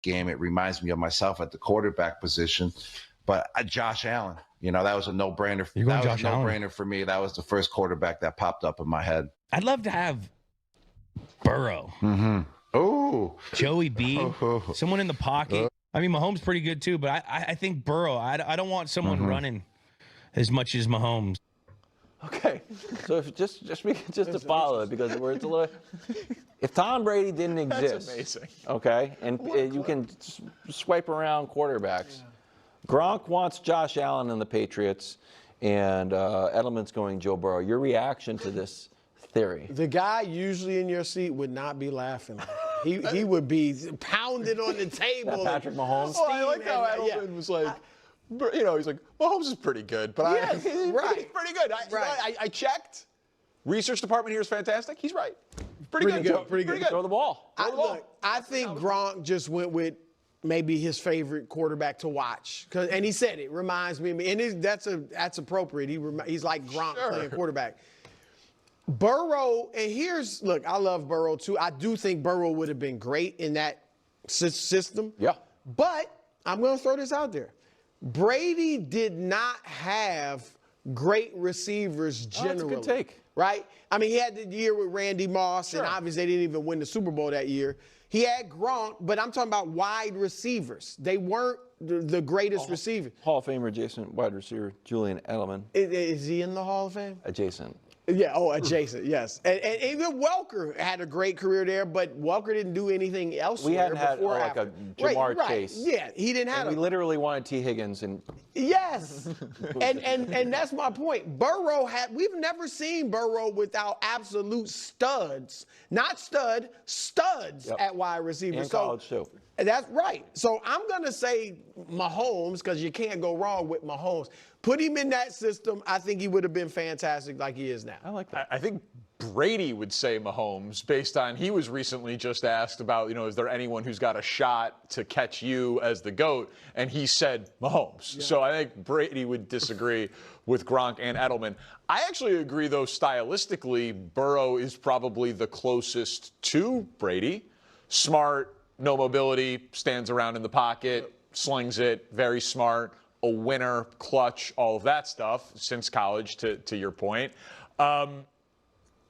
game. It reminds me of myself at the quarterback position. But Josh Allen, that was a no-brainer. You're going that was Josh a Allen? no-brainer for me. That was the first quarterback that popped up in my head. I'd love to have Burrow. Mm-hmm. Oh, Joey B. Someone in the pocket. I mean, Mahomes pretty good too, but I think Burrow. I don't want someone running as much as Mahomes. Okay, so if just to follow it, because it's a little. If Tom Brady didn't exist, that's amazing. Okay, and you can swipe around quarterbacks. Yeah. Gronk wants Josh Allen and the Patriots, and Edelman's going Joe Burrow. Your reaction to this theory? The guy usually in your seat would not be laughing. He would be pounded on the table. Patrick Mahomes. Oh, I like how Edelman was like. He's like, Mahomes is pretty good, but yes, right. He's pretty good. I checked. Research department here is fantastic. He's right. Pretty good. Pretty good. Throw the ball. I think Gronk just went with maybe his favorite quarterback to watch, and he said it reminds me of me, and that's appropriate. He's like Gronk playing quarterback. Burrow, and look, I love Burrow too. I do think Burrow would have been great in that system. Yeah. But I'm going to throw this out there. Brady did not have great receivers generally. That's a good take. Right? I mean, he had the year with Randy Moss, and obviously they didn't even win the Super Bowl that year. He had Gronk, but I'm talking about wide receivers. They weren't the greatest receivers. Hall of Famer adjacent wide receiver Julian Edelman. Is he in the Hall of Fame? Adjacent. Yeah, adjacent, yes. And even Welker had a great career there, but Welker didn't do anything else. We hadn't had like a Jamar Chase. Yeah, he didn't have We literally wanted T. Higgins. Yes, and that's my point. We've never seen Burrow without absolute studs. Not studs at wide receiver. And college too. That's right. So I'm going to say Mahomes, because you can't go wrong with Mahomes. Put him in that system. I think he would have been fantastic like he is now. I like that. I think Brady would say Mahomes based on he was recently just asked about, is there anyone who's got a shot to catch you as the GOAT? And he said Mahomes. Yeah. So I think Brady would disagree with Gronk and Edelman. I actually agree, though, stylistically, Burrow is probably the closest to Brady. Smart, no mobility, stands around in the pocket, slings it, very smart, a winner, clutch, all of that stuff since college, to your point.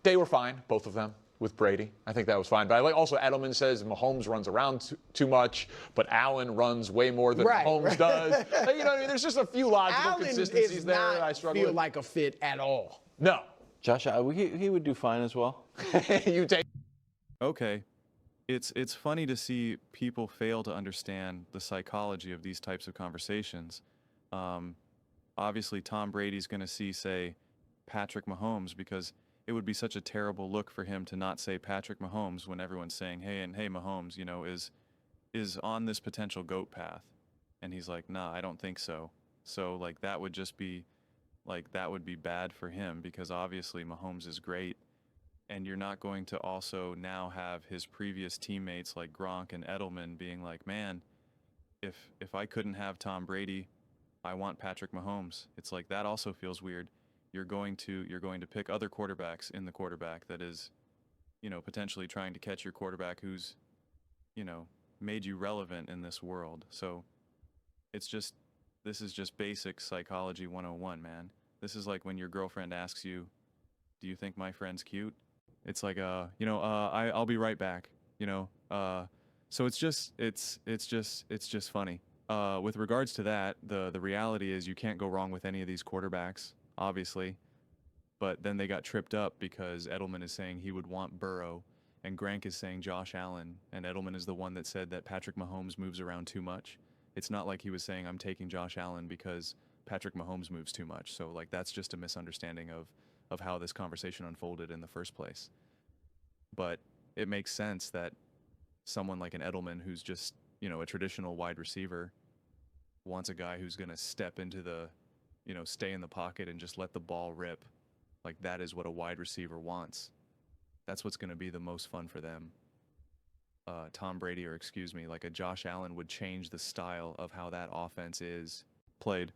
They were fine, both of them, with Brady. I think that was fine. But I like also Edelman says Mahomes runs around too much, but Allen runs way more than Mahomes does. You know what I mean? There's just a few logical consistencies there that I struggle with. Feel like a fit at all. No. Josh, he would do fine as well. You take. Okay. It's funny to see people fail to understand the psychology of these types of conversations. Obviously, Tom Brady's going to say, Patrick Mahomes, because it would be such a terrible look for him to not say Patrick Mahomes when everyone's saying, hey, Mahomes, is on this potential GOAT path. And he's like, nah, I don't think so. So, that would just be, that would be bad for him, because obviously Mahomes is great. And you're not going to also now have his previous teammates like Gronk and Edelman being like, man, if I couldn't have Tom Brady, I want Patrick Mahomes. It's like that also feels weird. You're going to pick other quarterbacks in the quarterback that is, potentially trying to catch your quarterback who's, made you relevant in this world. So this is just basic psychology 101, man. This is like when your girlfriend asks you, do you think my friend's cute? It's like, I'll be right back, so it's just funny. With regards to that, the reality is you can't go wrong with any of these quarterbacks, obviously. But then they got tripped up because Edelman is saying he would want Burrow, and Gronk is saying Josh Allen, and Edelman is the one that said that Patrick Mahomes moves around too much. It's not like he was saying I'm taking Josh Allen because Patrick Mahomes moves too much. So that's just a misunderstanding of how this conversation unfolded in the first place. But it makes sense that someone like an Edelman, who's just, a traditional wide receiver, wants a guy who's going to step into the, stay in the pocket and just let the ball rip. That is what a wide receiver wants. That's what's going to be the most fun for them. Tom Brady, or a Josh Allen would change the style of how that offense is played.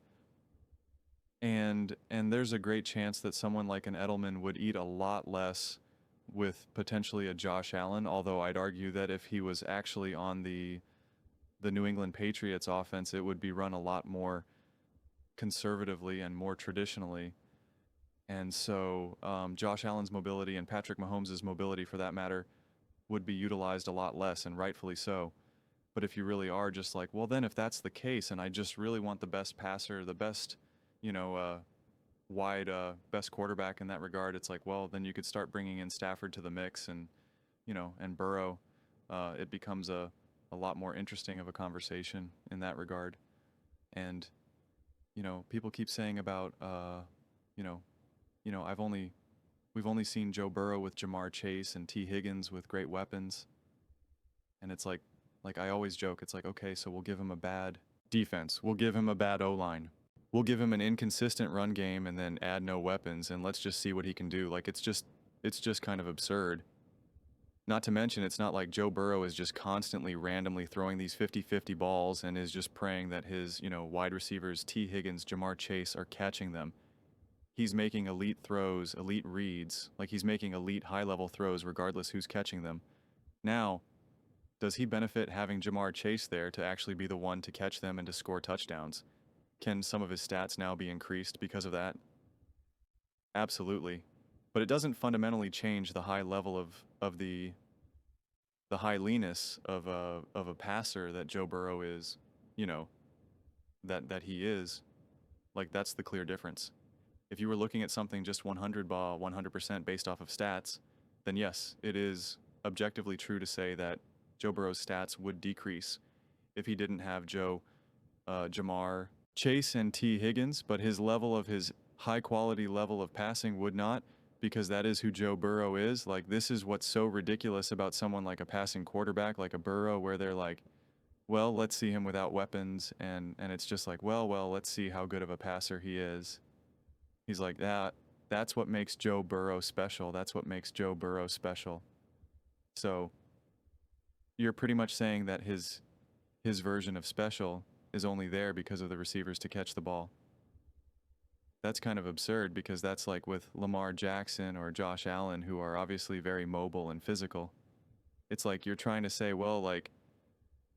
And there's a great chance that someone like an Edelman would eat a lot less with potentially a Josh Allen, although I'd argue that if he was actually on the the New England Patriots offense, it would be run a lot more conservatively and more traditionally. And so Josh Allen's mobility and Patrick Mahomes' mobility, for that matter, would be utilized a lot less, and rightfully so. But if you really are just like, well, then if that's the case, and I just really want the best passer, the best, best quarterback in that regard, it's like, well, then you could start bringing in Stafford to the mix, and and Burrow. It becomes a lot more interesting of a conversation in that regard. And people keep saying about we've only seen Joe Burrow with Jamar Chase and T. Higgins with great weapons. And it's like I always joke, it's like, okay, so we'll give him a bad defense. We'll give him a bad O-line. We'll give him an inconsistent run game and then add no weapons, and let's just see what he can do. Like, it's just kind of absurd. Not to mention, it's not like Joe Burrow is just constantly randomly throwing these 50-50 balls and is just praying that his, wide receivers, T. Higgins, Jamar Chase, are catching them. He's making elite throws, elite reads, like he's making elite high-level throws regardless who's catching them. Now, does he benefit having Jamar Chase there to actually be the one to catch them and to score touchdowns? Can some of his stats now be increased because of that? Absolutely. But it doesn't fundamentally change the high level of the high leanness of a passer that Joe Burrow is, that he is. Like, that's the clear difference. If you were looking at something just 100% based off of stats, then yes, it is objectively true to say that Joe Burrow's stats would decrease if he didn't have Jamar Chase and T. Higgins, but his high quality level of passing would not, because that is who Joe Burrow is. Like, this is what's so ridiculous about someone like a passing quarterback like a Burrow, where they're like, well, let's see him without weapons, and it's just like, well, let's see how good of a passer he is. He's like, that's what makes Joe Burrow special. That's what makes Joe Burrow special. So you're pretty much saying that his version of special is only there because of the receivers to catch the ball. That's kind of absurd, because that's like with Lamar Jackson or Josh Allen, who are obviously very mobile and physical. It's like you're trying to say, well,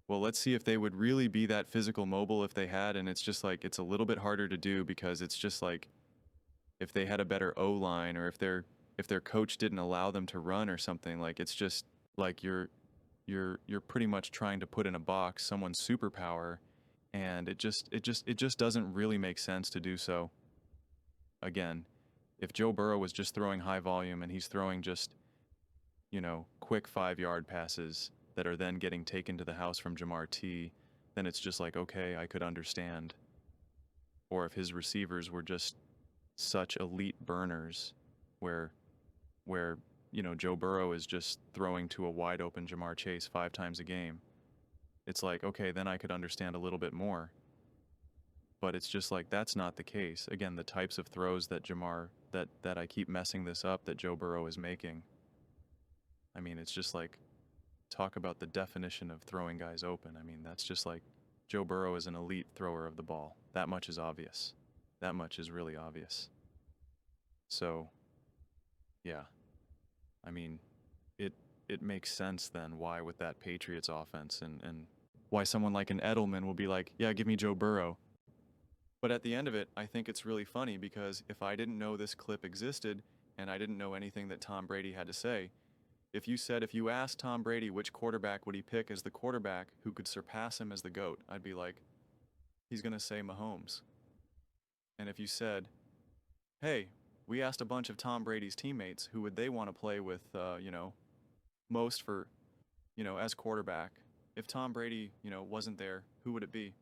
let's see if they would really be that physical mobile if they had, and it's just like, it's a little bit harder to do, because it's just like, if they had a better O-line, or if their coach didn't allow them to run or something, like, it's just like you're pretty much trying to put in a box someone's superpower, and it just doesn't really make sense to do so. Again, if Joe Burrow was just throwing high volume and he's throwing just, quick 5-yard passes that are then getting taken to the house from Jamar T, then it's just like, okay, I could understand. Or if his receivers were just such elite burners where Joe Burrow is just throwing to a wide open Jamar Chase 5 times a game, it's like, okay, then I could understand a little bit more. But it's just like, that's not the case. Again, the types of throws that that I keep messing this up, that Joe Burrow is making. I mean, it's just like, talk about the definition of throwing guys open. I mean, that's just like, Joe Burrow is an elite thrower of the ball. That much is obvious. That much is really obvious. So, yeah. I mean, it makes sense then why with that Patriots offense, and why someone like an Edelman will be like, yeah, give me Joe Burrow. But at the end of it, I think it's really funny, because if I didn't know this clip existed and I didn't know anything that Tom Brady had to say, if you asked Tom Brady which quarterback would he pick as the quarterback who could surpass him as the GOAT, I'd be like, he's going to say Mahomes. And if you said, hey, we asked a bunch of Tom Brady's teammates who would they want to play with, most for, as quarterback, if Tom Brady, wasn't there, who would it be?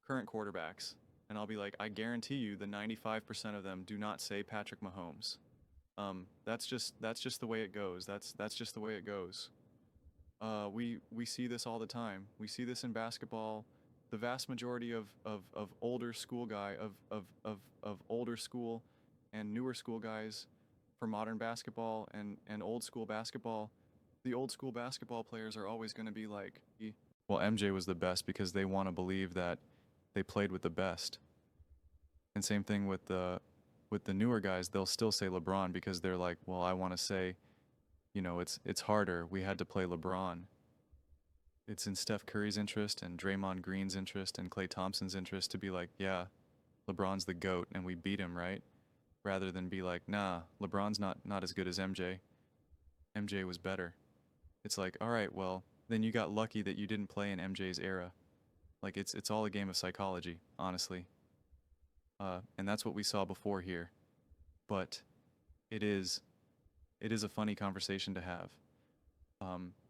Current quarterbacks. And I'll be like, I guarantee you the 95% of them do not say Patrick Mahomes. That's just the way it goes. That's just the way it goes. We see this all the time. We see this in basketball. The vast majority of older school of older school and newer school guys for modern basketball and old school basketball, the old school basketball players are always going to be like, well, MJ was the best because they want to believe that they played with the best. And same thing with the newer guys, they'll still say LeBron because they're like, well, I want to say, it's harder. We had to play LeBron. it's in Steph Curry's interest and Draymond Green's interest and Klay Thompson's interest to be like, yeah, LeBron's the GOAT and we beat him, right? Rather than be like, nah, LeBron's not as good as MJ. MJ was better. It's like, all right, well, then you got lucky that you didn't play in MJ's era. Like, it's all a game of psychology, honestly. And that's what we saw before here. But it is a funny conversation to have.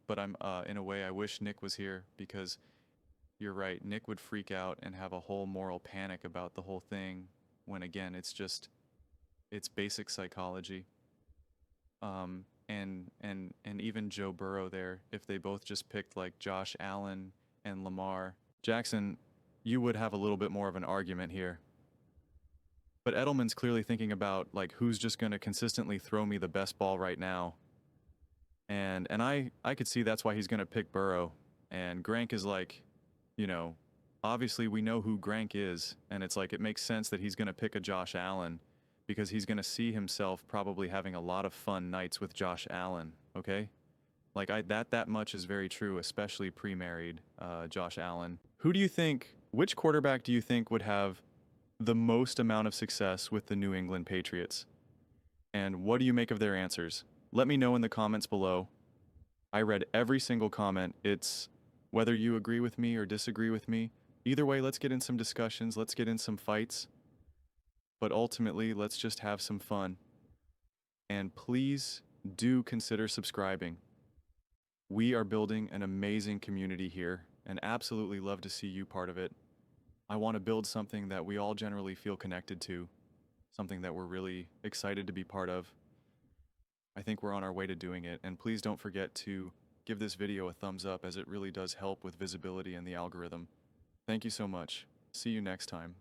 But in a way, I wish Nick was here, because you're right, Nick would freak out and have a whole moral panic about the whole thing, when again, it's basic psychology. And even Joe Burrow there, if they both just picked like Josh Allen and Lamar Jackson, you would have a little bit more of an argument here. But Edelman's clearly thinking about like, who's just going to consistently throw me the best ball right now. And I could see that's why he's going to pick Burrow. And Grank is like, you know, obviously we know who Grank is, and it's like, it makes sense that he's going to pick a Josh Allen, because he's going to see himself probably having a lot of fun nights with Josh Allen, okay? Like, that much is very true, especially pre-married Josh Allen. Which quarterback do you think would have the most amount of success with the New England Patriots? And what do you make of their answers? Let me know in the comments below. I read every single comment. It's whether you agree with me or disagree with me. Either way, let's get in some discussions, let's get in some fights. But ultimately, let's just have some fun. And please do consider subscribing. We are building an amazing community here, and absolutely love to see you part of it. I want to build something that we all generally feel connected to, something that we're really excited to be part of. I think we're on our way to doing it, and please don't forget to give this video a thumbs up, as it really does help with visibility and the algorithm. Thank you so much. See you next time.